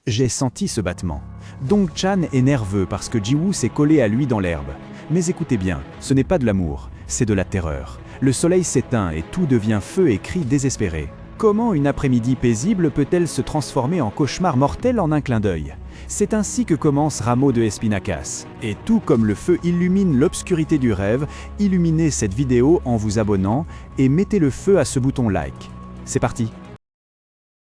J'ai senti ce battement. Dong-chan est nerveux parce que Ji-woo s'est collé à lui dans l'herbe. Mais écoutez bien, ce n'est pas de l'amour, c'est de la terreur. Le soleil s'éteint et tout devient feu et cris désespérés. Comment une après-midi paisible peut-elle se transformer en cauchemar mortel en un clin d'œil? C'est ainsi que commence Rameau de Espinacas. Et tout comme le feu illumine l'obscurité du rêve, illuminez cette vidéo en vous abonnant et mettez le feu à ce bouton like. C'est parti!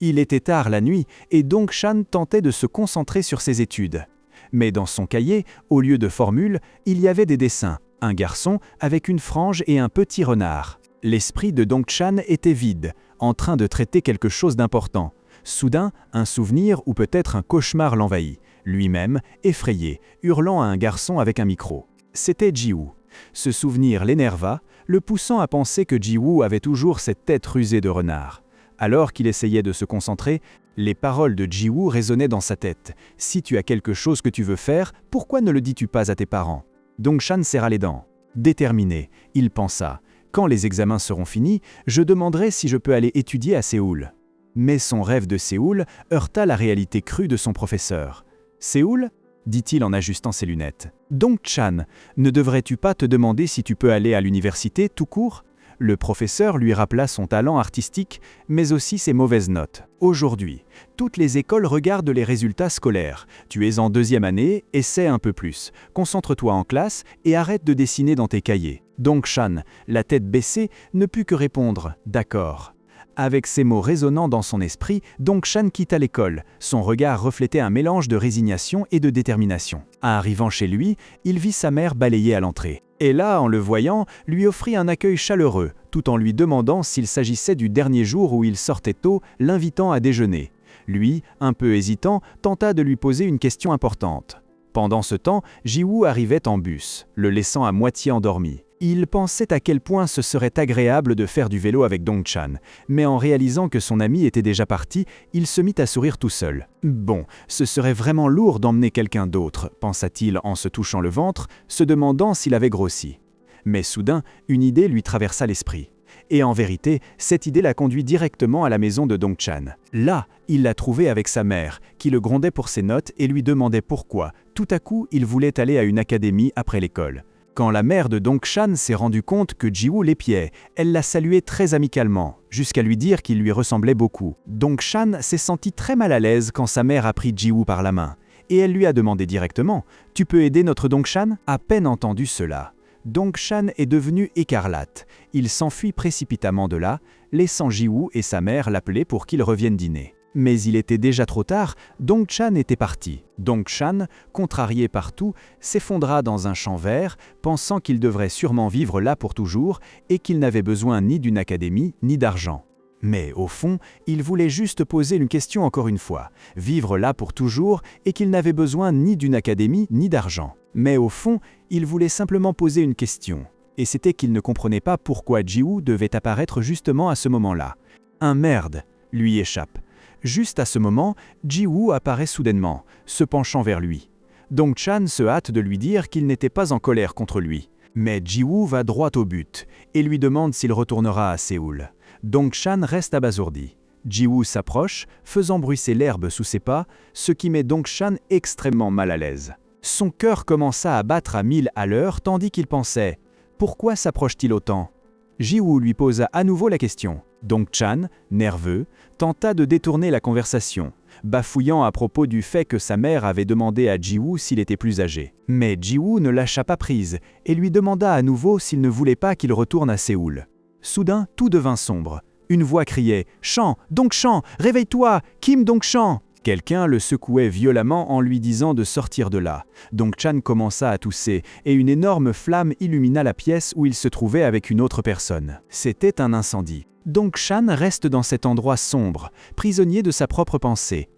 Il était tard la nuit et Dong-chan tentait de se concentrer sur ses études. Mais dans son cahier, au lieu de formules, il y avait des dessins, un garçon avec une frange et un petit renard. L'esprit de Dong-chan était vide, en train de traiter quelque chose d'important. Soudain, un souvenir ou peut-être un cauchemar l'envahit, lui-même, effrayé, hurlant à un garçon avec un micro. C'était Ji-woo. Ce souvenir l'énerva, le poussant à penser que Ji-woo avait toujours cette tête rusée de renard. Alors qu'il essayait de se concentrer, les paroles de Ji-woo résonnaient dans sa tête. « Si tu as quelque chose que tu veux faire, pourquoi ne le dis-tu pas à tes parents ?» Dong-chan serra les dents. Déterminé, il pensa « Quand les examens seront finis, je demanderai si je peux aller étudier à Séoul. » Mais son rêve de Séoul heurta la réalité crue de son professeur. « Séoul ?» dit-il en ajustant ses lunettes. « Dong-chan, ne devrais-tu pas te demander si tu peux aller à l'université tout court ?» Le professeur lui rappela son talent artistique, mais aussi ses mauvaises notes. Aujourd'hui, toutes les écoles regardent les résultats scolaires. Tu es en 2e année, essaie un peu plus. Concentre-toi en classe et arrête de dessiner dans tes cahiers. Dong-chan, la tête baissée, ne put que répondre « D'accord ». Avec ces mots résonnant dans son esprit, Dong-chan quitta l'école. Son regard reflétait un mélange de résignation et de détermination. Arrivant chez lui, il vit sa mère balayer à l'entrée. Et là, en le voyant, lui offrit un accueil chaleureux, tout en lui demandant s'il s'agissait du dernier jour où il sortait tôt, l'invitant à déjeuner. Lui, un peu hésitant, tenta de lui poser une question importante. Pendant ce temps, Ji-woo arrivait en bus, le laissant à moitié endormi. Il pensait à quel point ce serait agréable de faire du vélo avec Dong-chan, mais en réalisant que son ami était déjà parti, il se mit à sourire tout seul. « Bon, ce serait vraiment lourd d'emmener quelqu'un d'autre », pensa-t-il en se touchant le ventre, se demandant s'il avait grossi. Mais soudain, une idée lui traversa l'esprit. Et en vérité, cette idée l'a conduit directement à la maison de Dong-chan. Là, il l'a trouvé avec sa mère, qui le grondait pour ses notes et lui demandait pourquoi. Tout à coup, il voulait aller à une académie après l'école. Quand la mère de Dong-chan s'est rendue compte que Ji-woo l'épiait, elle l'a salué très amicalement, jusqu'à lui dire qu'il lui ressemblait beaucoup. Dong-chan s'est senti très mal à l'aise quand sa mère a pris Ji-woo par la main. Et elle lui a demandé directement « Tu peux aider notre Dong-chan ?» À peine entendu cela, Dong-chan est devenu écarlate. Il s'enfuit précipitamment de là, laissant Ji-woo et sa mère l'appeler pour qu'ils reviennent dîner. Mais il était déjà trop tard, Dong-chan était parti. Dong-chan, contrarié par tout, s'effondra dans un champ vert, pensant qu'il devrait sûrement vivre là pour toujours et qu'il n'avait besoin ni d'une académie ni d'argent. Mais au fond, il voulait juste poser une question encore une fois, vivre là pour toujours et qu'il n'avait besoin ni d'une académie ni d'argent. Mais au fond, il voulait simplement poser une question. Et c'était qu'il ne comprenait pas pourquoi Ji-woo devait apparaître justement à ce moment-là. Un merde lui échappe. Juste à ce moment, Ji-woo apparaît soudainement, se penchant vers lui. Dong-chan se hâte de lui dire qu'il n'était pas en colère contre lui. Mais Ji-woo va droit au but et lui demande s'il retournera à Séoul. Dong-chan reste abasourdi. Ji-woo s'approche, faisant bruisser l'herbe sous ses pas, ce qui met Dong-chan extrêmement mal à l'aise. Son cœur commença à battre à 1000 à l'heure tandis qu'il pensait « Pourquoi s'approche-t-il autant ?» Ji-woo lui posa à nouveau la question. Dong-chan, nerveux, tenta de détourner la conversation, bafouillant à propos du fait que sa mère avait demandé à Ji-woo s'il était plus âgé. Mais Ji-woo ne lâcha pas prise et lui demanda à nouveau s'il ne voulait pas qu'il retourne à Séoul. Soudain, tout devint sombre. Une voix criait « Chan, Dong-chan, réveille-toi, Kim Dong-chan !» Quelqu'un le secouait violemment en lui disant de sortir de là. Dong-chan commença à tousser et une énorme flamme illumina la pièce où il se trouvait avec une autre personne. C'était un incendie. Dong-chan reste dans cet endroit sombre, prisonnier de sa propre pensée.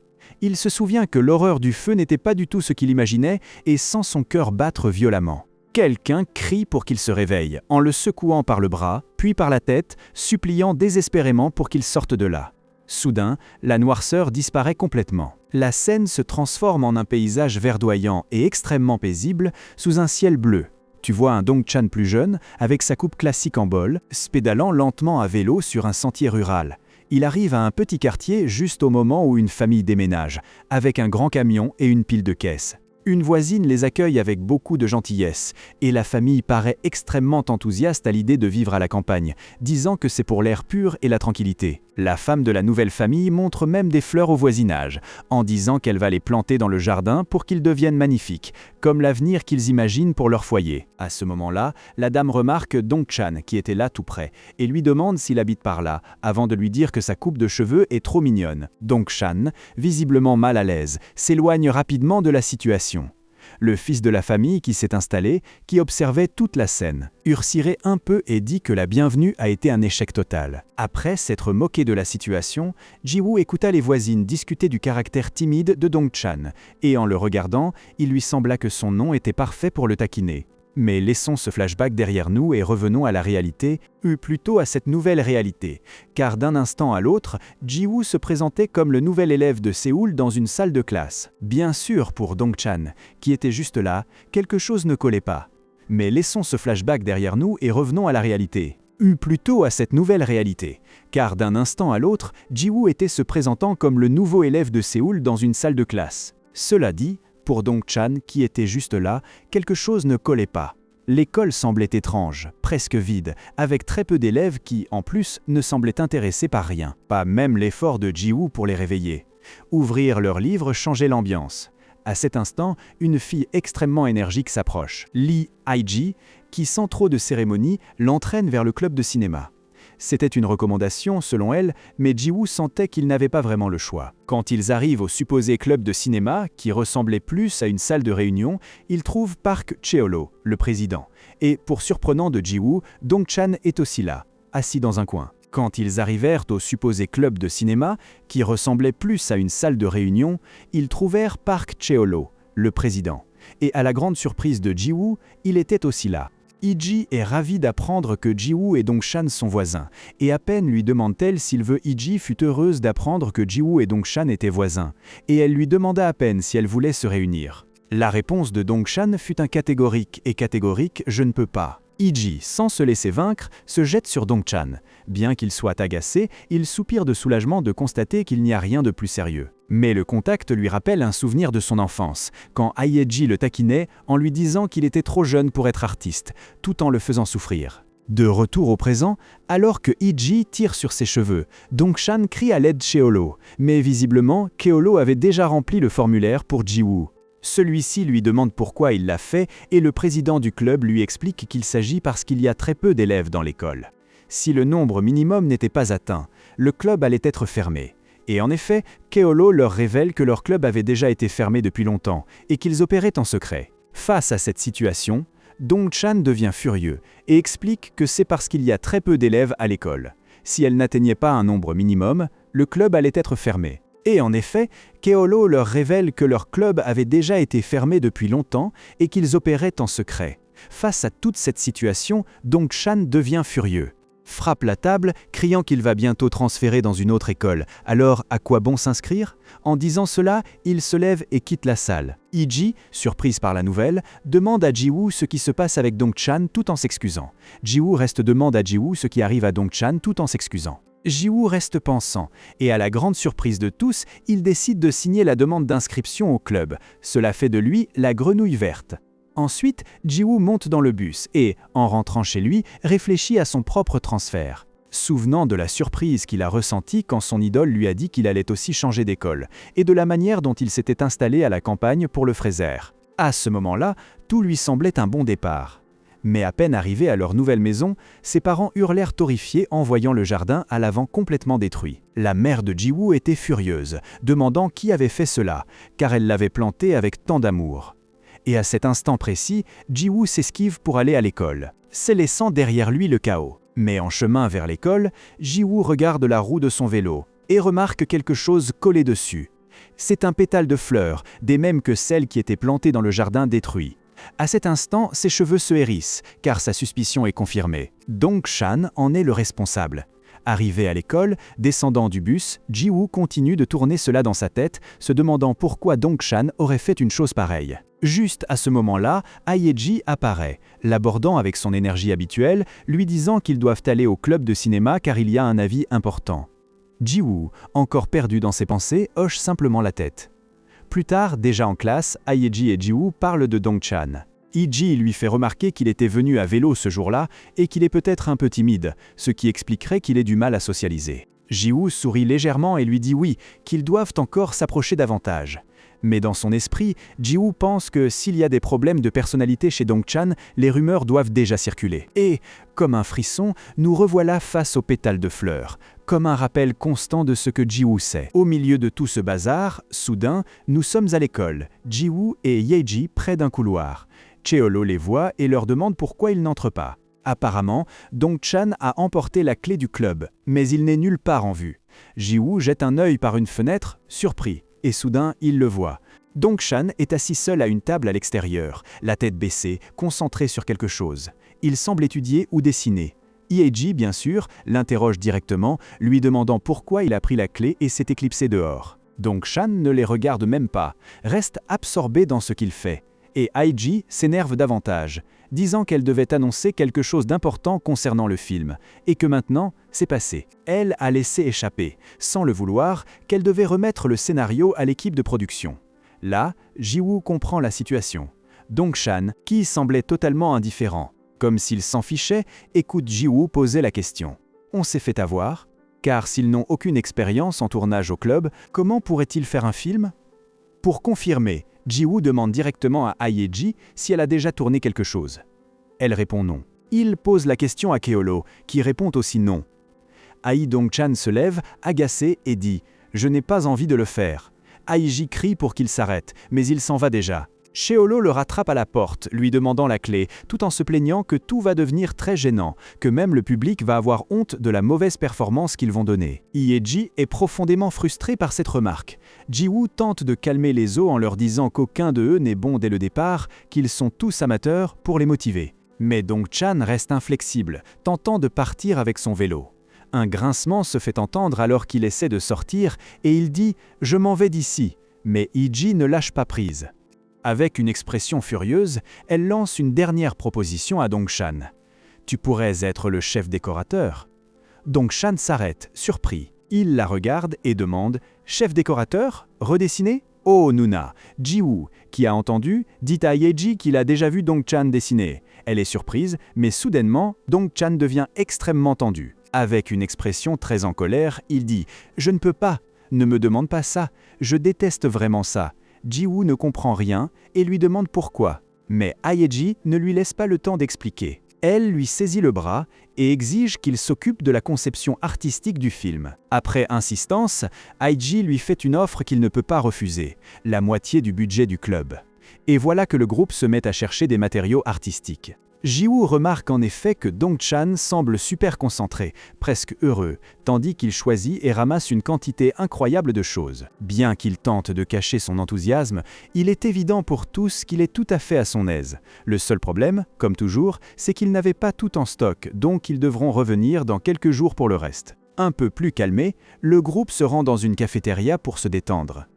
Il se souvient que l'horreur du feu n'était pas du tout ce qu'il imaginait et sent son cœur battre violemment. Quelqu'un crie pour qu'il se réveille, en le secouant par le bras, puis par la tête, suppliant désespérément pour qu'il sorte de là. Soudain, la noirceur disparaît complètement. La scène se transforme en un paysage verdoyant et extrêmement paisible sous un ciel bleu. Tu vois un Dong-chan plus jeune, avec sa coupe classique en bol, pédalant lentement à vélo sur un sentier rural. Il arrive à un petit quartier juste au moment où une famille déménage, avec un grand camion et une pile de caisses. Une voisine les accueille avec beaucoup de gentillesse, et la famille paraît extrêmement enthousiaste à l'idée de vivre à la campagne, disant que c'est pour l'air pur et la tranquillité. La femme de la nouvelle famille montre même des fleurs au voisinage, en disant qu'elle va les planter dans le jardin pour qu'ils deviennent magnifiques, comme l'avenir qu'ils imaginent pour leur foyer. À ce moment-là, la dame remarque Dong-chan, qui était là tout près, et lui demande s'il habite par là, avant de lui dire que sa coupe de cheveux est trop mignonne. Dong-chan, visiblement mal à l'aise, s'éloigne rapidement de la situation. Le fils de la famille qui s'est installé, qui observait toute la scène, urcirait un peu et dit que la bienvenue a été un échec total. Après s'être moqué de la situation, Ji-woo écouta les voisines discuter du caractère timide de Dong-chan, et en le regardant, il lui sembla que son nom était parfait pour le taquiner. Mais laissons ce flashback derrière nous et revenons à la réalité, ou plutôt à cette nouvelle réalité, car d'un instant à l'autre, Ji-woo se présentait comme le nouvel élève de Séoul dans une salle de classe. Bien sûr, pour Dong-chan, qui était juste là, quelque chose ne collait pas. Mais laissons ce flashback derrière nous et revenons à la réalité. Ou plutôt à cette nouvelle réalité, car d'un instant à l'autre, Ji-woo était se présentant comme le nouveau élève de Séoul dans une salle de classe. Cela dit, pour Dong-chan, qui était juste là, quelque chose ne collait pas. L'école semblait étrange, presque vide, avec très peu d'élèves qui, en plus, ne semblaient intéressés par rien. Pas même l'effort de Ji-woo pour les réveiller. Ouvrir leurs livres changeait l'ambiance. À cet instant, une fille extrêmement énergique s'approche. Lee Hae-ji, qui sans trop de cérémonie, l'entraîne vers le club de cinéma. C'était une recommandation, selon elle, mais Ji-woo sentait qu'il n'avait pas vraiment le choix. Quand ils arrivent au supposé club de cinéma, qui ressemblait plus à une salle de réunion, ils trouvent Park Cheolo, le président. Et, pour surprenant de Ji-woo, Dong-chan est aussi là, assis dans un coin. Quand ils arrivèrent au supposé club de cinéma, qui ressemblait plus à une salle de réunion, ils trouvèrent Park Cheolo, le président. Et à la grande surprise de Ji-woo, il était aussi là. Iji est ravi d'apprendre que Ji-woo et Dong-chan sont voisins, et à peine lui demande-t-elle s'il veut Iji fut heureuse d'apprendre que Ji-woo et Dong-chan étaient voisins, et elle lui demanda à peine si elle voulait se réunir. La réponse de Dong-chan fut un catégorique « je ne peux pas ». Iji, sans se laisser vaincre, se jette sur Dong-chan. Bien qu'il soit agacé, il soupire de soulagement de constater qu'il n'y a rien de plus sérieux. Mais le contact lui rappelle un souvenir de son enfance, quand Hae-ji le taquinait en lui disant qu'il était trop jeune pour être artiste, tout en le faisant souffrir. De retour au présent, alors que Iji tire sur ses cheveux, Dong-chan crie à l'aide Cheolo, mais visiblement, Cheolo avait déjà rempli le formulaire pour Ji-woo. Celui-ci lui demande pourquoi il l'a fait et le président du club lui explique qu'il s'agit parce qu'il y a très peu d'élèves dans l'école. Si le nombre minimum n'était pas atteint, le club allait être fermé. Et en effet, Cheolo leur révèle que leur club avait déjà été fermé depuis longtemps et qu'ils opéraient en secret. Face à cette situation, Dong-chan devient furieux et explique que c'est parce qu'il y a très peu d'élèves à l'école. Si elle n'atteignait pas un nombre minimum, le club allait être fermé. Et en effet, Cheolo leur révèle que leur club avait déjà été fermé depuis longtemps et qu'ils opéraient en secret. Face à toute cette situation, Dong-chan devient furieux. Frappe la table, criant qu'il va bientôt transférer dans une autre école. Alors, à quoi bon s'inscrire? En disant cela, il se lève et quitte la salle. Iji, surprise par la nouvelle, demande à Ji-woo ce qui se passe avec Dong-chan tout en s'excusant. Ji-woo demande à Ji-woo ce qui arrive à Dong-chan tout en s'excusant. Ji-woo reste pensant, et à la grande surprise de tous, il décide de signer la demande d'inscription au club. Cela fait de lui la grenouille verte. Ensuite, Ji-woo monte dans le bus et, en rentrant chez lui, réfléchit à son propre transfert. Souvenant de la surprise qu'il a ressentie quand son idole lui a dit qu'il allait aussi changer d'école, et de la manière dont il s'était installé à la campagne pour le Fraser. À ce moment-là, tout lui semblait un bon départ. Mais à peine arrivés à leur nouvelle maison, ses parents hurlèrent horrifiés en voyant le jardin à l'avant complètement détruit. La mère de Ji-woo était furieuse, demandant qui avait fait cela, car elle l'avait planté avec tant d'amour. Et à cet instant précis, Ji-woo s'esquive pour aller à l'école, laissant derrière lui le chaos. Mais en chemin vers l'école, Ji-woo regarde la roue de son vélo et remarque quelque chose collé dessus. C'est un pétale de fleurs, des mêmes que celles qui étaient plantées dans le jardin détruit. À cet instant, ses cheveux se hérissent, car sa suspicion est confirmée. Dong-chan en est le responsable. Arrivé à l'école, descendant du bus, Ji-woo continue de tourner cela dans sa tête, se demandant pourquoi Dong-chan aurait fait une chose pareille. Juste à ce moment-là, Hae-ji apparaît, l'abordant avec son énergie habituelle, lui disant qu'ils doivent aller au club de cinéma car il y a un avis important. Ji-woo, encore perdu dans ses pensées, hoche simplement la tête. Plus tard, déjà en classe, Hyeji et Ji-woo parlent de Dong-chan. Hyeji lui fait remarquer qu'il était venu à vélo ce jour-là et qu'il est peut-être un peu timide, ce qui expliquerait qu'il ait du mal à socialiser. Ji-woo sourit légèrement et lui dit oui, qu'ils doivent encore s'approcher davantage. Mais dans son esprit, Ji-woo pense que s'il y a des problèmes de personnalité chez Dong-chan, les rumeurs doivent déjà circuler. Et, comme un frisson, nous revoilà face aux pétales de fleurs, comme un rappel constant de ce que Ji-woo sait. Au milieu de tout ce bazar, soudain, nous sommes à l'école, Ji-woo et Hyeji près d'un couloir. Cheolo les voit et leur demande pourquoi ils n'entrent pas. Apparemment, Dong-chan a emporté la clé du club, mais il n'est nulle part en vue. Ji-woo jette un œil par une fenêtre, surpris. Et soudain, il le voit. Dong-chan est assis seul à une table à l'extérieur, la tête baissée, concentré sur quelque chose. Il semble étudier ou dessiner. Hyeji, bien sûr, l'interroge directement, lui demandant pourquoi il a pris la clé et s'est éclipsé dehors. Dong-chan ne les regarde même pas, reste absorbé dans ce qu'il fait. Et Hyeji s'énerve davantage, disant qu'elle devait annoncer quelque chose d'important concernant le film, et que maintenant, c'est passé. Elle a laissé échapper, sans le vouloir, qu'elle devait remettre le scénario à l'équipe de production. Là, Ji-woo comprend la situation. Dong-chan, qui semblait totalement indifférent, comme s'il s'en fichait, écoute Ji-woo poser la question. On s'est fait avoir? Car s'ils n'ont aucune expérience en tournage au club, comment pourraient-ils faire un film? Pour confirmer, Ji-woo demande directement à Hyeji si elle a déjà tourné quelque chose. Elle répond non. Il pose la question à Cheolo, qui répond aussi non. Ai Dong-chan se lève, agacé, et dit « Je n'ai pas envie de le faire ». Hyeji crie pour qu'il s'arrête, mais il s'en va déjà. Cheolo le rattrape à la porte, lui demandant la clé, tout en se plaignant que tout va devenir très gênant, que même le public va avoir honte de la mauvaise performance qu'ils vont donner. Hyeji est profondément frustré par cette remarque. Ji-woo tente de calmer les eaux en leur disant qu'aucun de eux n'est bon dès le départ, qu'ils sont tous amateurs pour les motiver. Mais Dong-chan reste inflexible, tentant de partir avec son vélo. Un grincement se fait entendre alors qu'il essaie de sortir et il dit « Je m'en vais d'ici », mais Hyeji ne lâche pas prise. Avec une expression furieuse, elle lance une dernière proposition à Dong-chan. « Tu pourrais être le chef décorateur ?» Dong-chan s'arrête, surpris. Il la regarde et demande « Chef décorateur? Redessiner ?» Oh Nuna, Ji-woo, qui a entendu, dit à Hyeji qu'il a déjà vu Dong-chan dessiner. Elle est surprise, mais soudainement, Dong-chan devient extrêmement tendu. Avec une expression très en colère, il dit « Je ne peux pas, ne me demande pas ça, je déteste vraiment ça ». Ji-woo ne comprend rien et lui demande pourquoi. Mais Hyeji ne lui laisse pas le temps d'expliquer. Elle lui saisit le bras et exige qu'il s'occupe de la conception artistique du film. Après insistance, Hyeji lui fait une offre qu'il ne peut pas refuser, la moitié du budget du club. Et voilà que le groupe se met à chercher des matériaux artistiques. Ji-woo remarque en effet que Dong-chan semble super concentré, presque heureux, tandis qu'il choisit et ramasse une quantité incroyable de choses. Bien qu'il tente de cacher son enthousiasme, il est évident pour tous qu'il est tout à fait à son aise. Le seul problème, comme toujours, c'est qu'ils n'avaient pas tout en stock, donc ils devront revenir dans quelques jours pour le reste. Un peu plus calmé, le groupe se rend dans une cafétéria pour se détendre.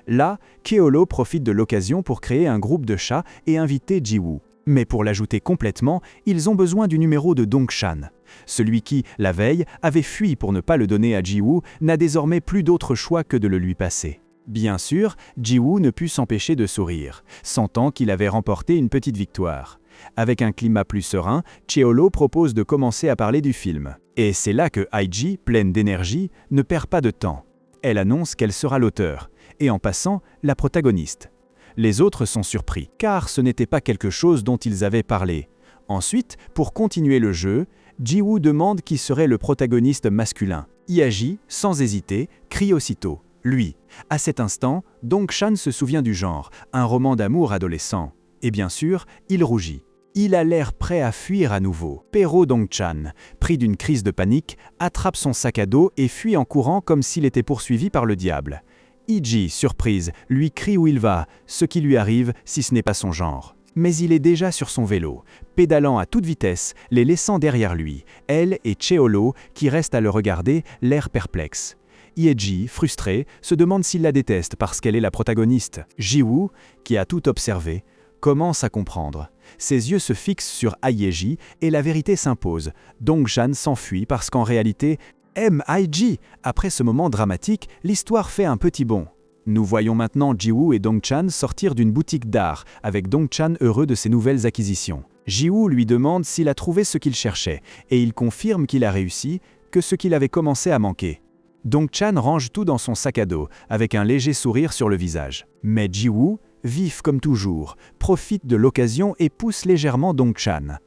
Là, Cheolo profite de l'occasion pour créer un groupe de chats et inviter Ji-woo. Mais pour l'ajouter complètement, ils ont besoin du numéro de Dong-chan. Celui qui, la veille, avait fui pour ne pas le donner à Ji-woo, n'a désormais plus d'autre choix que de le lui passer. Bien sûr, Ji-woo ne put s'empêcher de sourire, sentant qu'il avait remporté une petite victoire. Avec un climat plus serein, Cheolo propose de commencer à parler du film. Et c'est là que Hyeji, pleine d'énergie, ne perd pas de temps. Elle annonce qu'elle sera l'auteur, et en passant, la protagoniste. Les autres sont surpris, car ce n'était pas quelque chose dont ils avaient parlé. Ensuite, pour continuer le jeu, Ji-woo demande qui serait le protagoniste masculin. Hyeji, sans hésiter, crie aussitôt « lui ». À cet instant, Dong-chan se souvient du genre, un roman d'amour adolescent. Et bien sûr, il rougit. Il a l'air prêt à fuir à nouveau. Pero Dong-chan, pris d'une crise de panique, attrape son sac à dos et fuit en courant comme s'il était poursuivi par le diable. Hyeji, surprise, lui crie où il va, ce qui lui arrive si ce n'est pas son genre. Mais il est déjà sur son vélo, pédalant à toute vitesse, les laissant derrière lui, elle et Cheolo, qui restent à le regarder, l'air perplexe. Hyeji, frustré, se demande s'il la déteste parce qu'elle est la protagoniste. Ji-woo, qui a tout observé, commence à comprendre. Ses yeux se fixent sur Hyeji et la vérité s'impose. Dong-chan s'enfuit parce qu'en réalité, MIG. Après ce moment dramatique, l'histoire fait un petit bond. Nous voyons maintenant Ji-woo et Dong-chan sortir d'une boutique d'art, avec Dong-chan heureux de ses nouvelles acquisitions. Ji-woo lui demande s'il a trouvé ce qu'il cherchait, et il confirme qu'il a réussi, que ce qu'il avait commencé à manquer. Dong-chan range tout dans son sac à dos, avec un léger sourire sur le visage. Mais Ji-woo, vif comme toujours, profite de l'occasion et pousse légèrement Dong-chan.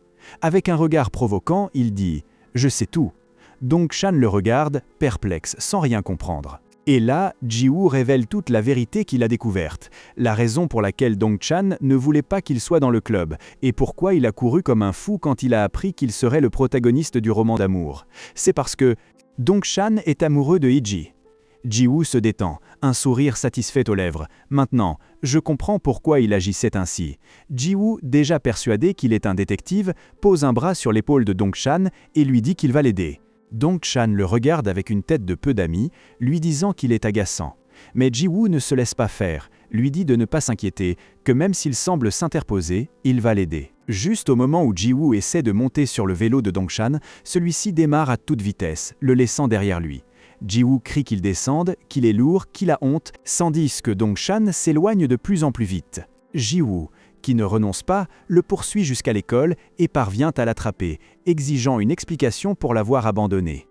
Avec un regard provoquant, il dit « Je sais tout ». Dong-chan le regarde, perplexe, sans rien comprendre. Et là, Ji-woo révèle toute la vérité qu'il a découverte, la raison pour laquelle Dong-chan ne voulait pas qu'il soit dans le club, et pourquoi il a couru comme un fou quand il a appris qu'il serait le protagoniste du roman d'amour. C'est parce que Dong-chan est amoureux de Iji. Ji-woo se détend, un sourire satisfait aux lèvres. Maintenant, je comprends pourquoi il agissait ainsi. Ji-woo, déjà persuadé qu'il est un détective, pose un bras sur l'épaule de Dong-chan et lui dit qu'il va l'aider. Dong-chan le regarde avec une tête de peu d'amis, lui disant qu'il est agaçant. Mais Ji-woo ne se laisse pas faire, lui dit de ne pas s'inquiéter, que même s'il semble s'interposer, il va l'aider. Juste au moment où Ji-woo essaie de monter sur le vélo de Dong-chan, celui-ci démarre à toute vitesse, le laissant derrière lui. Ji-woo crie qu'il descende, qu'il est lourd, qu'il a honte, tandis que Dong-chan s'éloigne de plus en plus vite. Ji-woo, qui ne renonce pas, le poursuit jusqu'à l'école et parvient à l'attraper, exigeant une explication pour l'avoir abandonné.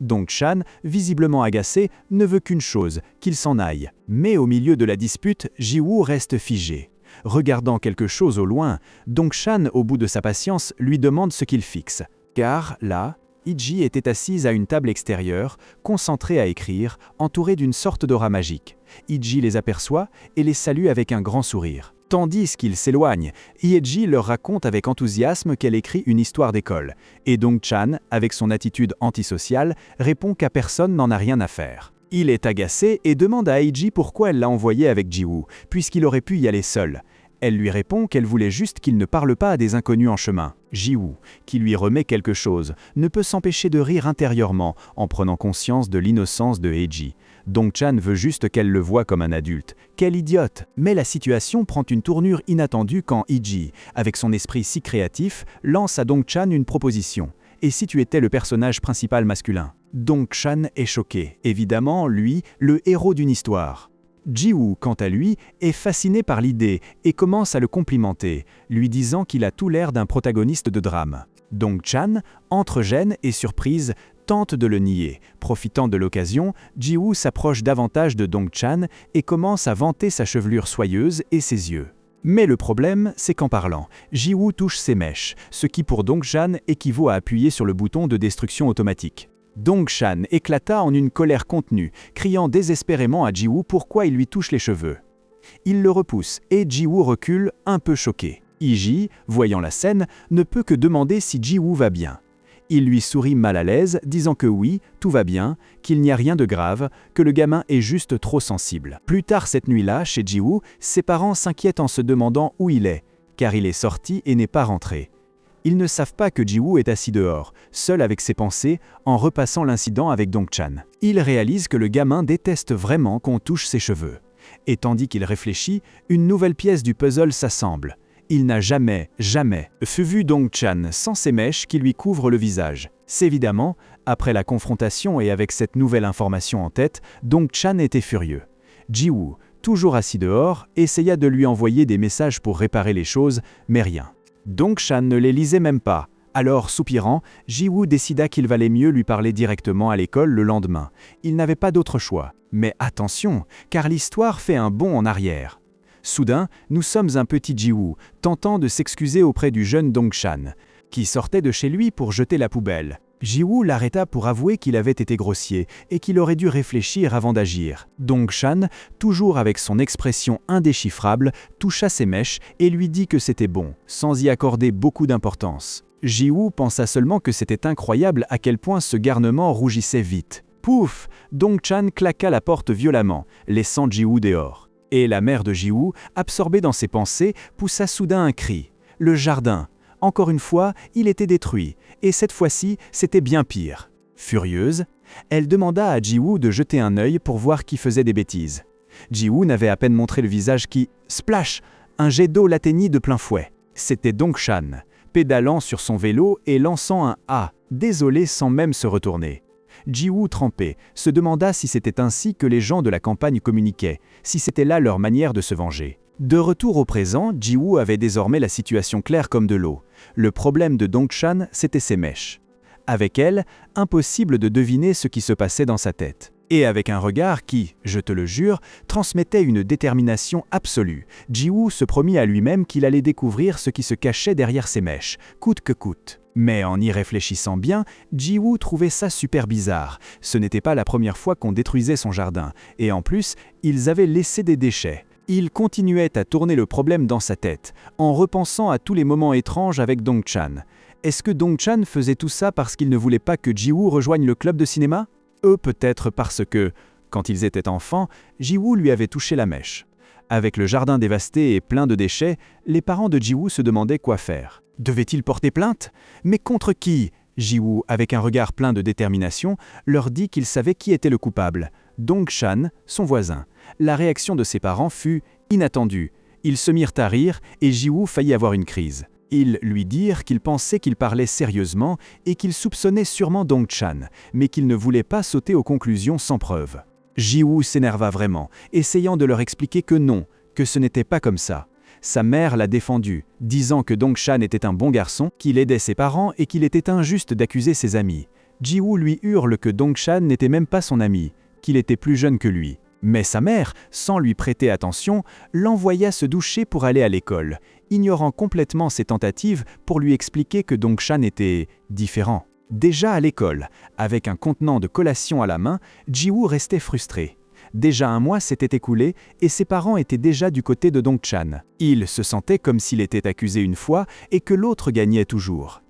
Dong-chan, visiblement agacé, ne veut qu'une chose, qu'il s'en aille. Mais au milieu de la dispute, Ji-woo reste figé. Regardant quelque chose au loin, Dong-chan, au bout de sa patience, lui demande ce qu'il fixe. Car, là, Iji était assise à une table extérieure, concentrée à écrire, entourée d'une sorte d'aura magique. Iji les aperçoit et les salue avec un grand sourire. Tandis qu'ils s'éloignent, Iji leur raconte avec enthousiasme qu'elle écrit une histoire d'école. Et Dong-chan, avec son attitude antisociale, répond qu'à personne n'en a rien à faire. Il est agacé et demande à Iji pourquoi elle l'a envoyé avec Ji-woo, puisqu'il aurait pu y aller seul. Elle lui répond qu'elle voulait juste qu'il ne parle pas à des inconnus en chemin. Ji-woo, qui lui remet quelque chose, ne peut s'empêcher de rire intérieurement en prenant conscience de l'innocence de Iji. Dong-chan veut juste qu'elle le voie comme un adulte. Quelle idiote! Mais la situation prend une tournure inattendue quand Iji, avec son esprit si créatif, lance à Dong-chan une proposition. Et si tu étais le personnage principal masculin? Dong-chan est choqué, évidemment, lui, le héros d'une histoire. Ji-woo, quant à lui, est fasciné par l'idée et commence à le complimenter, lui disant qu'il a tout l'air d'un protagoniste de drame. Dong-chan, entre gêne et surprise, tente de le nier. Profitant de l'occasion, Ji-woo s'approche davantage de Dong-chan et commence à vanter sa chevelure soyeuse et ses yeux. Mais le problème, c'est qu'en parlant, Ji-woo touche ses mèches, ce qui pour Dong-chan équivaut à appuyer sur le bouton de destruction automatique. Dong-chan éclata en une colère contenue, criant désespérément à Ji-woo pourquoi il lui touche les cheveux. Il le repousse et Ji-woo recule, un peu choqué. Iji, voyant la scène, ne peut que demander si Ji-woo va bien. Il lui sourit mal à l'aise, disant que oui, tout va bien, qu'il n'y a rien de grave, que le gamin est juste trop sensible. Plus tard cette nuit-là, chez Ji-woo, ses parents s'inquiètent en se demandant où il est, car il est sorti et n'est pas rentré. Ils ne savent pas que Ji-woo est assis dehors, seul avec ses pensées, en repassant l'incident avec Dong-chan. Ils réalisent que le gamin déteste vraiment qu'on touche ses cheveux. Et tandis qu'il réfléchit, une nouvelle pièce du puzzle s'assemble. Il n'a jamais vu Dong-chan sans ses mèches qui lui couvrent le visage. C'est évidemment, après la confrontation et avec cette nouvelle information en tête, Dong-chan était furieux. Ji-woo, toujours assis dehors, essaya de lui envoyer des messages pour réparer les choses, mais rien. Dong-chan ne les lisait même pas. Alors, soupirant, Ji-woo décida qu'il valait mieux lui parler directement à l'école le lendemain. Il n'avait pas d'autre choix. Mais attention, car l'histoire fait un bond en arrière. Soudain, nous sommes un petit Ji-woo, tentant de s'excuser auprès du jeune Dong-chan, qui sortait de chez lui pour jeter la poubelle. Ji-woo l'arrêta pour avouer qu'il avait été grossier et qu'il aurait dû réfléchir avant d'agir. Dong-chan, toujours avec son expression indéchiffrable, toucha ses mèches et lui dit que c'était bon, sans y accorder beaucoup d'importance. Ji-woo pensa seulement que c'était incroyable à quel point ce garnement rougissait vite. Pouf! Dong-chan claqua la porte violemment, laissant Ji-woo dehors. Et la mère de Ji-woo, absorbée dans ses pensées, poussa soudain un cri. Le jardin. Encore une fois, il était détruit, et cette fois-ci, c'était bien pire. Furieuse, elle demanda à Ji-woo de jeter un œil pour voir qui faisait des bêtises. Ji-woo n'avait à peine montré le visage qui, splash, un jet d'eau l'atteignit de plein fouet. C'était Dong-chan, pédalant sur son vélo et lançant un « Ah !» désolé sans même se retourner. Ji-woo, trempé, se demanda si c'était ainsi que les gens de la campagne communiquaient, si c'était là leur manière de se venger. De retour au présent, Ji-woo avait désormais la situation claire comme de l'eau. Le problème de Dong-chan, c'était ses mèches. Avec elle, impossible de deviner ce qui se passait dans sa tête. Et avec un regard qui, je te le jure, transmettait une détermination absolue, Ji-woo se promit à lui-même qu'il allait découvrir ce qui se cachait derrière ses mèches, coûte que coûte. Mais en y réfléchissant bien, Ji-woo trouvait ça super bizarre. Ce n'était pas la première fois qu'on détruisait son jardin, et en plus, ils avaient laissé des déchets. Il continuait à tourner le problème dans sa tête, en repensant à tous les moments étranges avec Dong-chan. Est-ce que Dong-chan faisait tout ça parce qu'il ne voulait pas que Ji-woo rejoigne le club de cinéma ? Peut-être parce que, quand ils étaient enfants, Ji-woo lui avait touché la mèche. Avec le jardin dévasté et plein de déchets, les parents de Ji-woo se demandaient quoi faire. Devait-il porter plainte ? Mais contre qui ? Ji-woo, avec un regard plein de détermination, leur dit qu'il savait qui était le coupable. Dong-chan, son voisin. La réaction de ses parents fut inattendue. Ils se mirent à rire et Ji-woo faillit avoir une crise. Ils lui dirent qu'ils pensaient qu'il parlait sérieusement et qu'ils soupçonnaient sûrement Dong-chan, mais qu'ils ne voulaient pas sauter aux conclusions sans preuve. Ji-woo s'énerva vraiment, essayant de leur expliquer que non, que ce n'était pas comme ça. Sa mère l'a défendu, disant que Dong-chan était un bon garçon, qu'il aidait ses parents et qu'il était injuste d'accuser ses amis. Ji-woo lui hurle que Dong-chan n'était même pas son ami, qu'il était plus jeune que lui. Mais sa mère, sans lui prêter attention, l'envoya se doucher pour aller à l'école, ignorant complètement ses tentatives pour lui expliquer que Dong-chan était différent. Déjà à l'école, avec un contenant de collation à la main, Ji-woo restait frustré. Déjà un mois s'était écoulé et ses parents étaient déjà du côté de Dong-chan. Il se sentait comme s'il était accusé une fois et que l'autre gagnait toujours.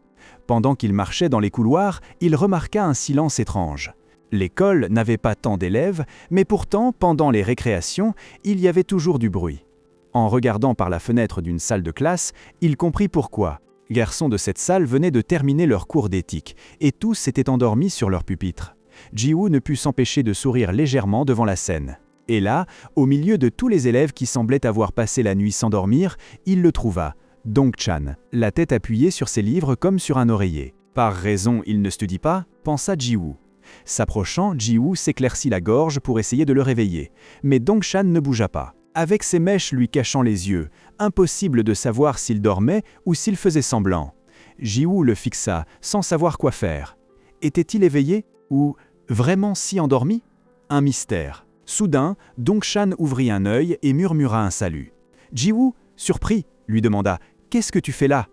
Pendant qu'il marchait dans les couloirs, il remarqua un silence étrange. L'école n'avait pas tant d'élèves, mais pourtant, pendant les récréations, il y avait toujours du bruit. En regardant par la fenêtre d'une salle de classe, il comprit pourquoi. Les garçons de cette salle venaient de terminer leur cours d'éthique, et tous s'étaient endormis sur leur pupitre. Ji-woo ne put s'empêcher de sourire légèrement devant la scène. Et là, au milieu de tous les élèves qui semblaient avoir passé la nuit sans dormir, il le trouva, Dong-chan, la tête appuyée sur ses livres comme sur un oreiller. Par raison, il ne studie pas, pensa Ji-woo. S'approchant, Ji-woo s'éclaircit la gorge pour essayer de le réveiller, mais Dong-chan ne bougea pas. Avec ses mèches lui cachant les yeux, impossible de savoir s'il dormait ou s'il faisait semblant. Ji-woo le fixa, sans savoir quoi faire. Était-il éveillé ou vraiment si endormi ? Un mystère. Soudain, Dong-chan ouvrit un œil et murmura un salut. Ji-woo, surpris, lui demanda « Qu'est-ce que tu fais là ?»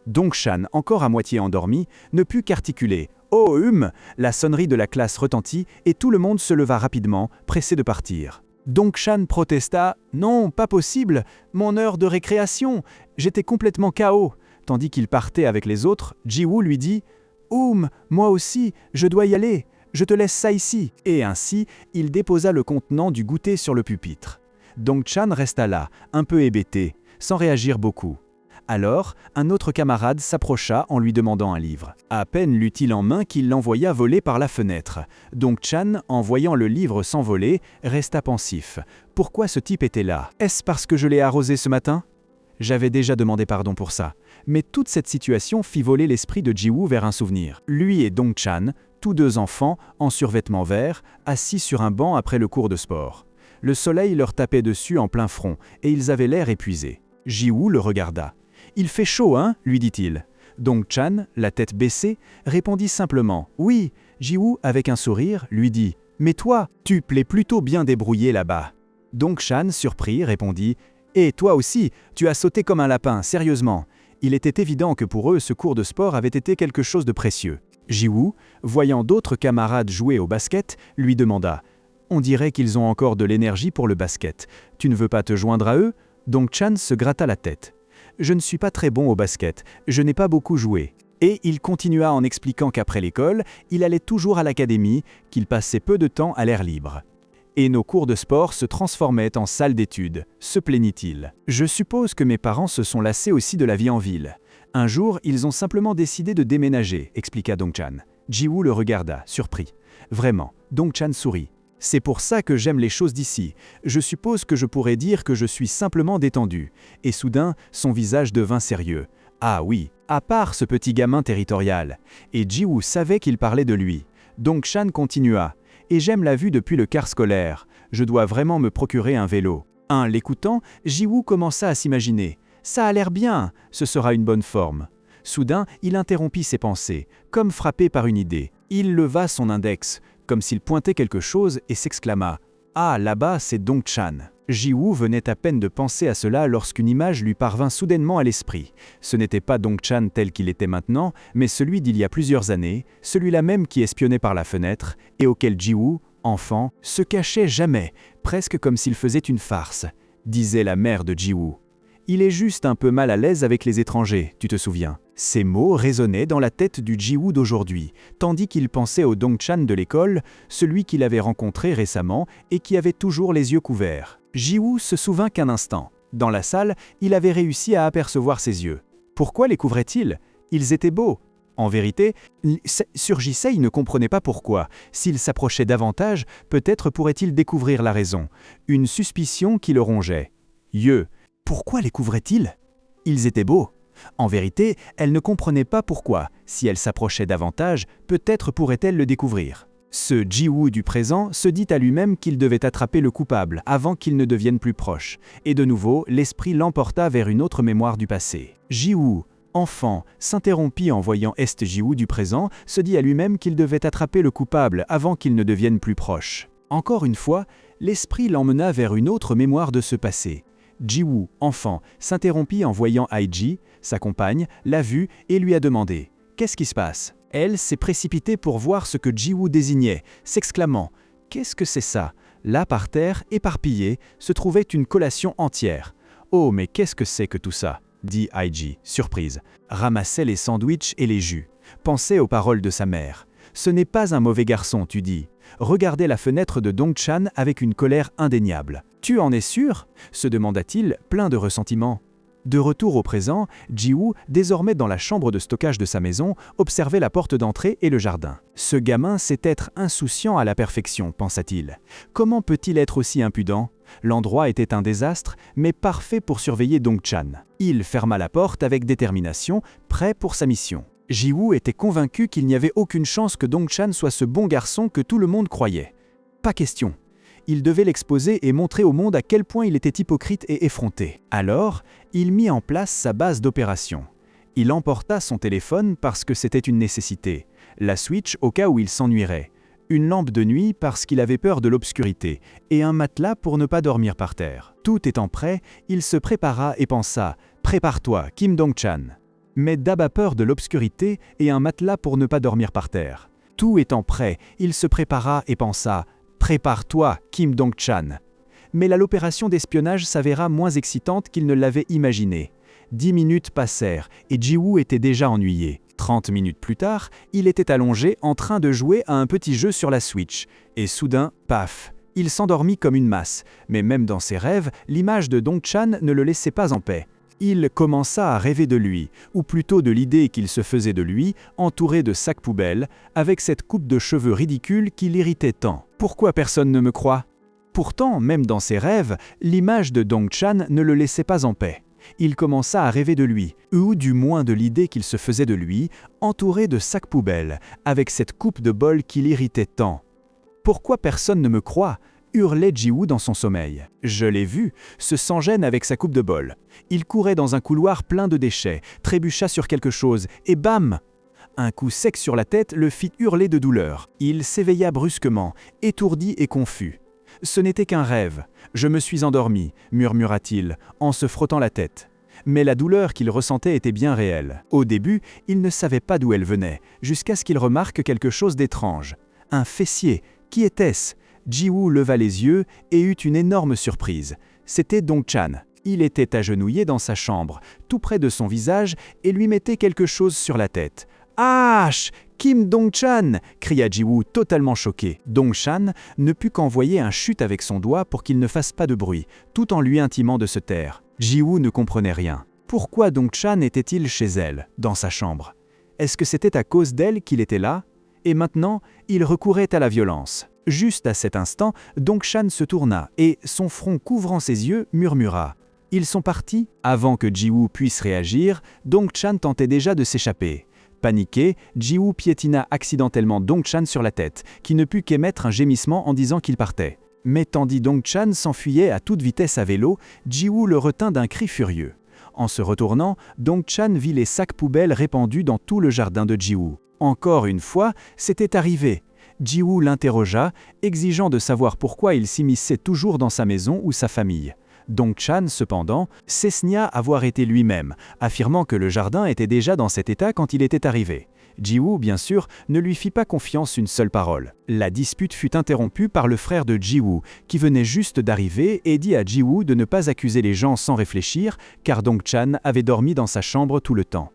Dong-chan, encore à moitié endormi, ne put qu'articuler « Oh, La sonnerie de la classe retentit et tout le monde se leva rapidement, pressé de partir. Dong-chan protesta « Non, pas possible, mon heure de récréation, j'étais complètement KO !» Tandis qu'il partait avec les autres, Ji-woo lui dit « moi aussi, je dois y aller, je te laisse ça ici !» Et ainsi, il déposa le contenant du goûter sur le pupitre. Dong-chan resta là, un peu hébété, sans réagir beaucoup. Alors, un autre camarade s'approcha en lui demandant un livre. À peine l'eut-il en main qu'il l'envoya voler par la fenêtre. Dong-chan, en voyant le livre s'envoler, resta pensif. Pourquoi ce type était là ? Est-ce parce que je l'ai arrosé ce matin ? J'avais déjà demandé pardon pour ça. Mais toute cette situation fit voler l'esprit de Ji-woo vers un souvenir. Lui et Dong-chan, tous deux enfants, en survêtement vert, assis sur un banc après le cours de sport. Le soleil leur tapait dessus en plein front et ils avaient l'air épuisés. Ji-woo le regarda. « Il fait chaud, hein ?» lui dit-il. Dong-chan, la tête baissée, répondit simplement « Oui ». Ji-woo, avec un sourire, lui dit « Mais toi, tu plais plutôt bien débrouillé là-bas ». Dong-chan, surpris, répondit « Et toi aussi, tu as sauté comme un lapin, sérieusement ». Il était évident que pour eux, ce cours de sport avait été quelque chose de précieux. Ji-woo, voyant d'autres camarades jouer au basket, lui demanda « On dirait qu'ils ont encore de l'énergie pour le basket. Tu ne veux pas te joindre à eux ?» Dong-chan se gratta la tête. « Je ne suis pas très bon au basket, je n'ai pas beaucoup joué. » Et il continua en expliquant qu'après l'école, il allait toujours à l'académie, qu'il passait peu de temps à l'air libre. Et nos cours de sport se transformaient en salle d'études, se plaignit-il. « Je suppose que mes parents se sont lassés aussi de la vie en ville. Un jour, ils ont simplement décidé de déménager, expliqua Dong-chan. Ji-woo le regarda, surpris. Vraiment, Dong-chan sourit. C'est pour ça que j'aime les choses d'ici. Je suppose que je pourrais dire que je suis simplement détendu. Et soudain, son visage devint sérieux. Ah oui, à part ce petit gamin territorial. Et Ji-woo savait qu'il parlait de lui. Dong-chan continua. Et j'aime la vue depuis le car scolaire. Je dois vraiment me procurer un vélo. L'écoutant, Ji-woo commença à s'imaginer. Ça a l'air bien, ce sera une bonne forme. Soudain, il interrompit ses pensées, comme frappé par une idée. Il leva son index, comme s'il pointait quelque chose, et s'exclama « Ah, là-bas, c'est Dong-chan ». Ji-woo venait à peine de penser à cela lorsqu'une image lui parvint soudainement à l'esprit. Ce n'était pas Dong-chan tel qu'il était maintenant, mais celui d'il y a plusieurs années, celui-là même qui espionnait par la fenêtre, et auquel Ji-woo, enfant, se cachait jamais, presque comme s'il faisait une farce, disait la mère de Ji-woo. Il est juste un peu mal à l'aise avec les étrangers, tu te souviens. Ces mots résonnaient dans la tête du Ji-woo d'aujourd'hui, tandis qu'il pensait au Dong-chan de l'école, celui qu'il avait rencontré récemment et qui avait toujours les yeux couverts. Ji-woo se souvint qu'un instant, dans la salle, il avait réussi à apercevoir ses yeux. Pourquoi les couvrait-il? Ils étaient beaux. En vérité, sur Jisei ne comprenait pas pourquoi. S'il s'approchait davantage, peut-être pourrait-il découvrir la raison. Une suspicion qui le rongeait. Yeux. Pourquoi les couvrait-il? Ils étaient beaux. En vérité, elle ne comprenait pas pourquoi. Si elle s'approchait davantage, peut-être pourrait-elle le découvrir. Ce Ji-woo du présent se dit à lui-même qu'il devait attraper le coupable avant qu'il ne devienne plus proche. Et de nouveau, l'esprit l'emporta vers une autre mémoire du passé. Ji-woo, enfant, s'interrompit en voyant Ji-woo du présent, se dit à lui-même qu'il devait attraper le coupable avant qu'il ne devienne plus proche. Encore une fois, l'esprit l'emmena vers une autre mémoire de ce passé. Ji-woo, enfant, s'interrompit en voyant Aiji, sa compagne, l'a vue et lui a demandé « Qu'est-ce qui se passe ?» Elle s'est précipitée pour voir ce que Ji-woo désignait, s'exclamant « Qu'est-ce que c'est ça ?» Là, par terre, éparpillée, se trouvait une collation entière. « Oh, mais qu'est-ce que c'est que tout ça ?» dit Aiji, surprise. Ramassait les sandwichs et les jus. Pensait aux paroles de sa mère. « Ce n'est pas un mauvais garçon, tu dis. » Regardait la fenêtre de Dong-chan avec une colère indéniable. « Tu en es sûr ?» se demanda-t-il, plein de ressentiment. De retour au présent, Ji-woo, désormais dans la chambre de stockage de sa maison, observait la porte d'entrée et le jardin. « Ce gamin sait être insouciant à la perfection, pensa-t-il. Comment peut-il être aussi impudent ? L'endroit était un désastre, mais parfait pour surveiller Dong-chan. Il ferma la porte avec détermination, prêt pour sa mission. Ji-woo était convaincu qu'il n'y avait aucune chance que Dong-chan soit ce bon garçon que tout le monde croyait. Pas question. Il devait l'exposer et montrer au monde à quel point il était hypocrite et effronté. Alors, il mit en place sa base d'opération. Il emporta son téléphone parce que c'était une nécessité, la Switch au cas où il s'ennuierait, une lampe de nuit parce qu'il avait peur de l'obscurité, et un matelas pour ne pas dormir par terre. Tout étant prêt, il se prépara et pensa « Prépare-toi, Kim Dong-chan ». Mais Dab a peur de l'obscurité et un matelas pour ne pas dormir par terre. Tout étant prêt, il se prépara et pensa « Prépare-toi, Kim Dong-chan ». Mais l'opération d'espionnage s'avéra moins excitante qu'il ne l'avait imaginé. 10 minutes passèrent et Ji-woo était déjà ennuyé. 30 minutes plus tard, il était allongé en train de jouer à un petit jeu sur la Switch. Et soudain, paf, il s'endormit comme une masse. Mais même dans ses rêves, l'image de Dong-chan ne le laissait pas en paix. Il commença à rêver de lui, ou plutôt de l'idée qu'il se faisait de lui, entouré de sacs poubelles, avec cette coupe de cheveux ridicule qui l'irritait tant. Pourquoi personne ne me croit ? Pourtant, même dans ses rêves, l'image de Dong-chan ne le laissait pas en paix. Il commença à rêver de lui, ou du moins de l'idée qu'il se faisait de lui, entouré de sacs poubelles, avec cette coupe de bol qui l'irritait tant. « Pourquoi personne ne me croit ?» hurlait Ji-woo dans son sommeil. « Je l'ai vu, se sans-gêne avec sa coupe de bol. Il courait dans un couloir plein de déchets, trébucha sur quelque chose, et bam ! Un coup sec sur la tête le fit hurler de douleur. Il s'éveilla brusquement, étourdi et confus. « Ce n'était qu'un rêve. Je me suis endormi, murmura-t-il, en se frottant la tête. Mais la douleur qu'il ressentait était bien réelle. Au début, il ne savait pas d'où elle venait, jusqu'à ce qu'il remarque quelque chose d'étrange. Un fessier. Qui était-ce ? Ji-woo leva les yeux et eut une énorme surprise. C'était Dong-chan. Il était agenouillé dans sa chambre, tout près de son visage, et lui mettait quelque chose sur la tête. « Ah, Kim Dong-chan !» cria Ji-woo totalement choqué. Dong-chan ne put qu'envoyer un chut avec son doigt pour qu'il ne fasse pas de bruit, tout en lui intimant de se taire. Ji-woo ne comprenait rien. Pourquoi Dong-chan était-il chez elle, dans sa chambre ? Est-ce que c'était à cause d'elle qu'il était là ? Et maintenant, il recourait à la violence. Juste à cet instant, Dong-chan se tourna et, son front couvrant ses yeux, murmura « Ils sont partis ?» Avant que Ji-woo puisse réagir, Dong-chan tentait déjà de s'échapper. Paniqué, Ji-woo piétina accidentellement Dong-chan sur la tête, qui ne put qu'émettre un gémissement en disant qu'il partait. Mais tandis Dong-chan s'enfuyait à toute vitesse à vélo, Ji-woo le retint d'un cri furieux. En se retournant, Dong-chan vit les sacs poubelles répandus dans tout le jardin de Ji-woo. Encore une fois, c'était arrivé. Ji-woo l'interrogea, exigeant de savoir pourquoi il s'immisçait toujours dans sa maison ou sa famille. Dong-chan, cependant, s'esnia avoir été lui-même, affirmant que le jardin était déjà dans cet état quand il était arrivé. Ji-woo, bien sûr, ne lui fit pas confiance une seule parole. La dispute fut interrompue par le frère de Ji-woo, qui venait juste d'arriver et dit à Ji-woo de ne pas accuser les gens sans réfléchir, car Dong-chan avait dormi dans sa chambre tout le temps.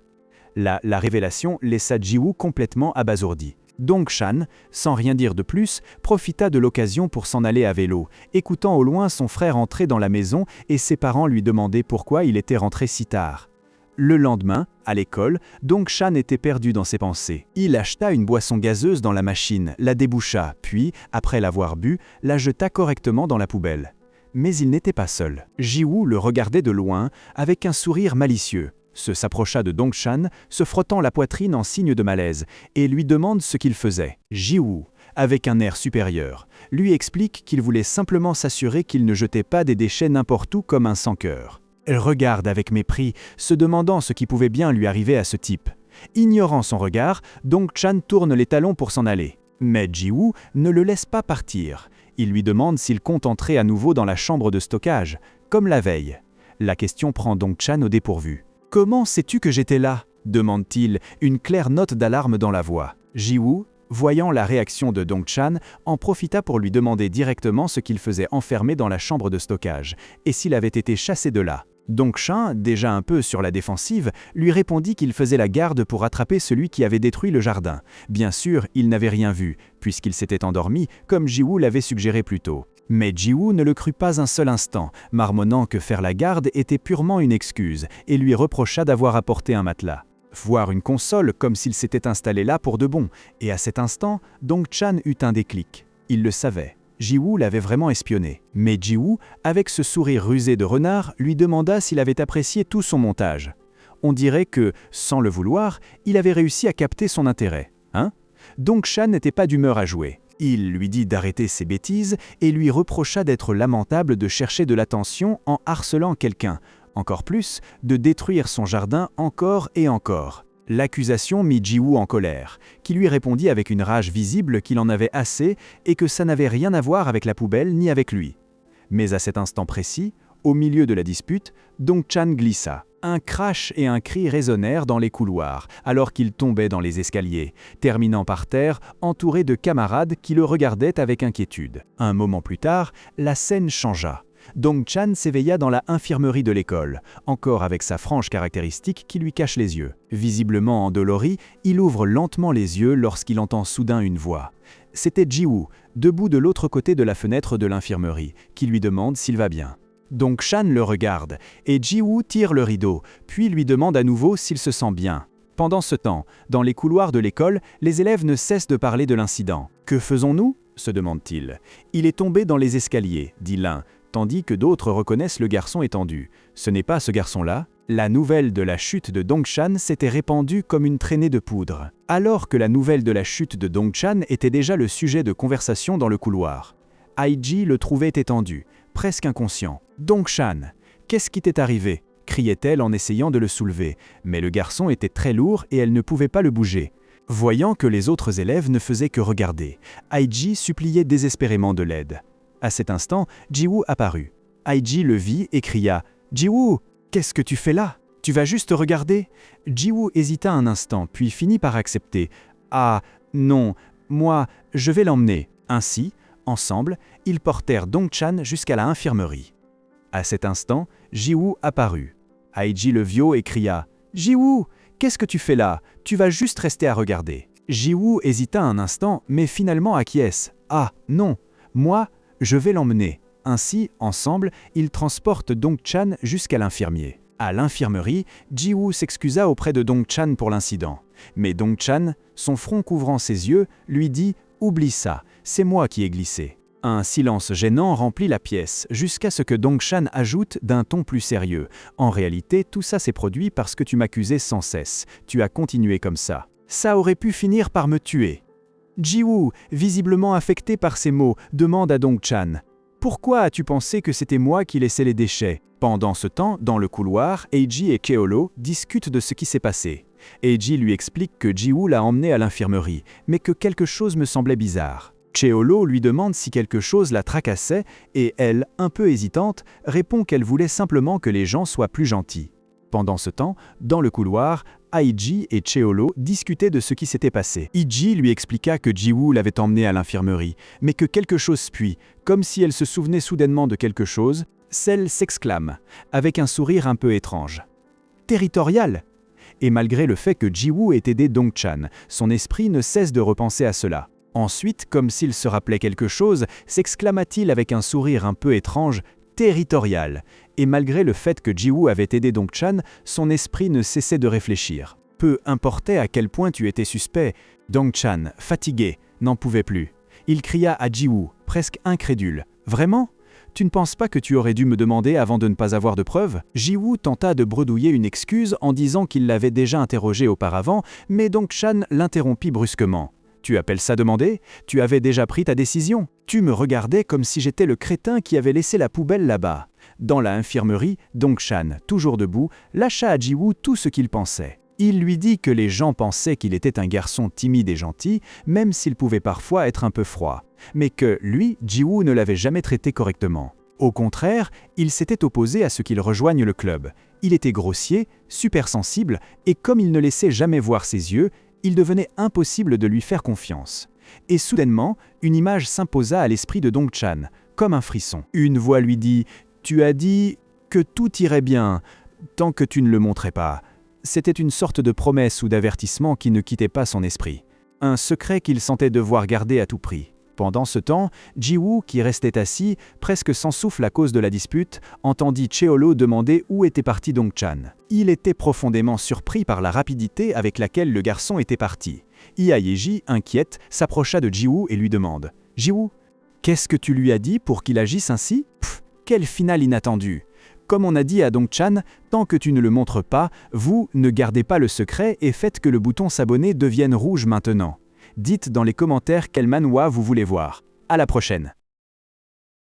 La révélation laissa Ji-woo complètement abasourdi. Dong-chan, sans rien dire de plus, profita de l'occasion pour s'en aller à vélo, écoutant au loin son frère entrer dans la maison et ses parents lui demander pourquoi il était rentré si tard. Le lendemain, à l'école, Dong-chan était perdu dans ses pensées. Il acheta une boisson gazeuse dans la machine, la déboucha, puis, après l'avoir bu, la jeta correctement dans la poubelle. Mais il n'était pas seul. Ji-woo le regardait de loin, avec un sourire malicieux. S'approcha de Dong-chan, se frottant la poitrine en signe de malaise, et lui demande ce qu'il faisait. Ji-woo, avec un air supérieur, lui explique qu'il voulait simplement s'assurer qu'il ne jetait pas des déchets n'importe où comme un sans-cœur. Elle regarde avec mépris, se demandant ce qui pouvait bien lui arriver à ce type. Ignorant son regard, Dong-chan tourne les talons pour s'en aller. Mais Ji-woo ne le laisse pas partir. Il lui demande s'il compte entrer à nouveau dans la chambre de stockage, comme la veille. La question prend Dong-chan au dépourvu. « Comment sais-tu que j'étais là ?» demande-t-il, une claire note d'alarme dans la voix. Ji-woo, voyant la réaction de Dong-chan, en profita pour lui demander directement ce qu'il faisait enfermé dans la chambre de stockage, et s'il avait été chassé de là. Dong-chan, déjà un peu sur la défensive, lui répondit qu'il faisait la garde pour attraper celui qui avait détruit le jardin. Bien sûr, il n'avait rien vu, puisqu'il s'était endormi, comme Ji-woo l'avait suggéré plus tôt. Mais Ji-woo ne le crut pas un seul instant, marmonnant que faire la garde était purement une excuse, et lui reprocha d'avoir apporté un matelas. Voir une console comme s'il s'était installé là pour de bon, et à cet instant, Dong-chan eut un déclic. Il le savait. Ji-woo l'avait vraiment espionné. Mais Ji-woo, avec ce sourire rusé de renard, lui demanda s'il avait apprécié tout son montage. On dirait que, sans le vouloir, il avait réussi à capter son intérêt. Hein ? Dong-chan n'était pas d'humeur à jouer. Il lui dit d'arrêter ses bêtises et lui reprocha d'être lamentable de chercher de l'attention en harcelant quelqu'un. Encore plus, de détruire son jardin encore et encore. L'accusation mit Ji-woo en colère, qui lui répondit avec une rage visible qu'il en avait assez et que ça n'avait rien à voir avec la poubelle ni avec lui. Mais à cet instant précis, au milieu de la dispute, Dong-chan glissa. Un crash et un cri résonnèrent dans les couloirs, alors qu'il tombait dans les escaliers, terminant par terre, entouré de camarades qui le regardaient avec inquiétude. Un moment plus tard, la scène changea. Dong-chan s'éveilla dans la infirmerie de l'école, encore avec sa frange caractéristique qui lui cache les yeux. Visiblement endolori, il ouvre lentement les yeux lorsqu'il entend soudain une voix. C'était Ji-woo, debout de l'autre côté de la fenêtre de l'infirmerie, qui lui demande s'il va bien. Dong-chan le regarde, et Ji-woo tire le rideau, puis lui demande à nouveau s'il se sent bien. Pendant ce temps, dans les couloirs de l'école, les élèves ne cessent de parler de l'incident. « Que faisons-nous » se demande-t-il. « Il est tombé dans les escaliers » dit l'un, tandis que d'autres reconnaissent le garçon étendu. Ce n'est pas ce garçon-là. La nouvelle de la chute de Dong-chan s'était répandue comme une traînée de poudre, alors que la nouvelle de la chute de Dong-chan était déjà le sujet de conversation dans le couloir. Aiji le trouvait étendu, presque inconscient. « Dong-chan, qu'est-ce qui t'est arrivé ?» criait-elle en essayant de le soulever, mais le garçon était très lourd et elle ne pouvait pas le bouger. Voyant que les autres élèves ne faisaient que regarder, Aiji suppliait désespérément de l'aide. À cet instant, Ji-woo apparut. Aiji le vit et cria « Ji-woo, qu'est-ce que tu fais là? Tu vas juste regarder ?» Ji-woo hésita un instant, puis finit par accepter. « Ah, non, moi, je vais l'emmener. » Ainsi, ensemble, ils portèrent Dong-chan jusqu'à la infirmerie. À cet instant, Ji-woo apparut. Aiji le vit et cria « Ji-woo, qu'est-ce que tu fais là? Tu vas juste rester à regarder. » Ji-woo hésita un instant, mais finalement acquiesce. « Ah, non, moi, je vais l'emmener. » Ainsi, ensemble, ils transportent Dong-chan jusqu'à l'infirmier. À l'infirmerie, Ji-woo s'excusa auprès de Dong-chan pour l'incident. Mais Dong-chan, son front couvrant ses yeux, lui dit « Oublie ça, c'est moi qui ai glissé. » Un silence gênant remplit la pièce, jusqu'à ce que Dong-chan ajoute d'un ton plus sérieux. « En réalité, tout ça s'est produit parce que tu m'accusais sans cesse. Tu as continué comme ça. » Ça aurait pu finir par me tuer. Ji-woo, visiblement affecté par ces mots, demande à Dong-chan. Pourquoi as-tu pensé que c'était moi qui laissais les déchets? Pendant ce temps, dans le couloir, Eiji et Keolo discutent de ce qui s'est passé. Eiji lui explique que Ji-woo l'a emmené à l'infirmerie, mais que quelque chose me semblait bizarre. Keolo lui demande si quelque chose la tracassait et elle, un peu hésitante, répond qu'elle voulait simplement que les gens soient plus gentils. Pendant ce temps, dans le couloir, Eiji et Keolo discutaient de ce qui s'était passé. Eiji lui expliqua que Ji-woo l'avait emmené à l'infirmerie, mais que quelque chose puis, comme si elle se souvenait soudainement de quelque chose, celle s'exclame, avec un sourire un peu étrange. Territorial! Et malgré le fait que Ji-woo ait aidé Dong-chan, son esprit ne cesse de repenser à cela. Ensuite, comme s'il se rappelait quelque chose, s'exclama-t-il avec un sourire un peu étrange, territorial. Et malgré le fait que Ji-woo avait aidé Dong-chan, son esprit ne cessait de réfléchir. Peu importait à quel point tu étais suspect, Dong-chan, fatigué, n'en pouvait plus. Il cria à Ji-woo, presque incrédule. « Vraiment ? Tu ne penses pas que tu aurais dû me demander avant de ne pas avoir de preuves ?» Ji-woo tenta de bredouiller une excuse en disant qu'il l'avait déjà interrogé auparavant, mais Dong-chan l'interrompit brusquement. « Tu appelles ça demander? Tu avais déjà pris ta décision. Tu me regardais comme si j'étais le crétin qui avait laissé la poubelle là-bas. » Dans la infirmerie, Dong-chan, toujours debout, lâcha à Ji-woo tout ce qu'il pensait. Il lui dit que les gens pensaient qu'il était un garçon timide et gentil, même s'il pouvait parfois être un peu froid, mais que lui, Ji-woo, ne l'avait jamais traité correctement. Au contraire, il s'était opposé à ce qu'il rejoigne le club. Il était grossier, super sensible, et comme il ne laissait jamais voir ses yeux, il devenait impossible de lui faire confiance. Et soudainement, une image s'imposa à l'esprit de Dong-chan, comme un frisson. Une voix lui dit « Tu as dit que tout irait bien, tant que tu ne le montrais pas. » C'était une sorte de promesse ou d'avertissement qui ne quittait pas son esprit. Un secret qu'il sentait devoir garder à tout prix. Pendant ce temps, Ji-woo, qui restait assis, presque sans souffle à cause de la dispute, entendit Keolo demander où était parti Dong-chan. Il était profondément surpris par la rapidité avec laquelle le garçon était parti. Iayeji, inquiète, s'approcha de Ji-woo et lui demande « Ji-woo, qu'est-ce que tu lui as dit pour qu'il agisse ainsi ? Pff, quel final inattendu ! Comme on a dit à Dong-chan, tant que tu ne le montres pas, vous ne gardez pas le secret et faites que le bouton s'abonner devienne rouge maintenant. Dites dans les commentaires quel manhwa vous voulez voir. À la prochaine.